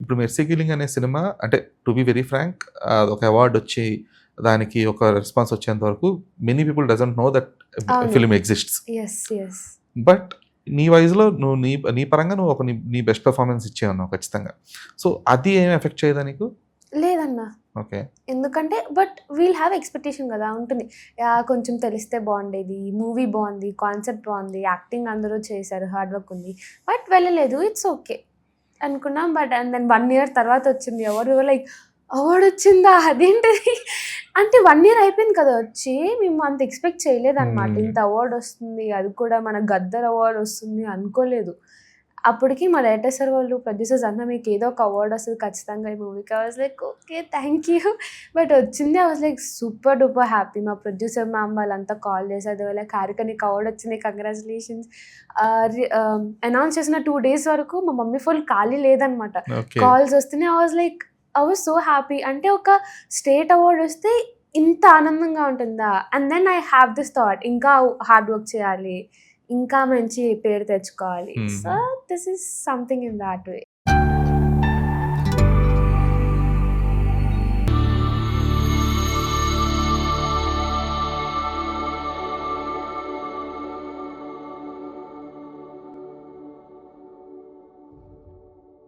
ఇప్పుడు 'mercy killing' అనే సినిమా అంటే టు బి వెరీ ఫ్రాంక్ ఒక అవార్డ్ వచ్చి దానికి ఒక రెస్పాన్స్ వచ్చేంత వరకు many people doesn't know that అవును. Film exists. Yes. Yes. But నీ వయసులో నువ్వు నీ పరంగా నువ్వు నీ బెస్ట్ పెర్ఫార్మన్స్ ఇచ్చేవన్నావు ఖచ్చితంగా. సో అది ఏమి ఎఫెక్ట్ చేయదా నీకు? లేదన్నా. ఓకే. ఎందుకంటే బట్ వీల్ హ్యావ్ ఎక్స్‌పెక్టేషన్ గదా! ఉంటుంది. యాహ్! కొంచెం తెలిస్తే బావుండేది. మూవీ బావుంది. కాన్సెప్ట్ బావుంది. యాక్టింగ్ అందరూ చేశారు. హార్డ్ వర్క్ ఉంది. బట్ వెళ్ళలేదు. ఇట్స్ ఓకే అనుకున్నాం. బట్ అండ్ దెన్ 1 ఇయర్ తర్వాత వచ్చింది award. We were like award వచ్చిందా? అదేంటిది? అంటే 1 ఇయర్ అయిపోయింది కదా! వచ్చి. మేము అంత ఎక్స్‌పెక్ట్ చేయలేదన్నమాట. ఇంత అవార్డ్ వస్తుంది. అది కూడా మన గద్దర్ అవార్డ్ వస్తుంది అనుకోలేదు. అప్పటికి మా డైరెక్టర్ సార్ వాళ్ళు, ప్రొడ్యూసర్స్ అన్నా మీకు ఏదో ఒక అవార్డ్ వస్తది ఖచ్చితంగా ఈ మూవీకి. I was like okay. Thank you. But వచ్చింది. I was like super duper happy. మా ప్రొడ్యూసర్ మ్యామ్ వాళ్ళంతా కాల్ చేశారు. దే వర్ లైక్ హారిక నీకు అవార్డ్ వచ్చింది. కంగ్రాచులేషన్స్. అనౌన్స్ చేసిన 2 డేస్ వరకు మా మమ్మీ ఫోన్ ఖాళీ లేదనమాట. ఓకే. కాల్స్ వస్తున్నాయి. I was so happy. అంటే ఒక స్టేట్ అవార్డ్ వస్తే ఇంత ఆనందంగా ఉంటుందా? And then I have this thought ఇంకా హార్డ్ వర్క్ చేయాలి. ఇంకా మంచి పేరు తెచ్చుకోవాలి. So this is something in that way.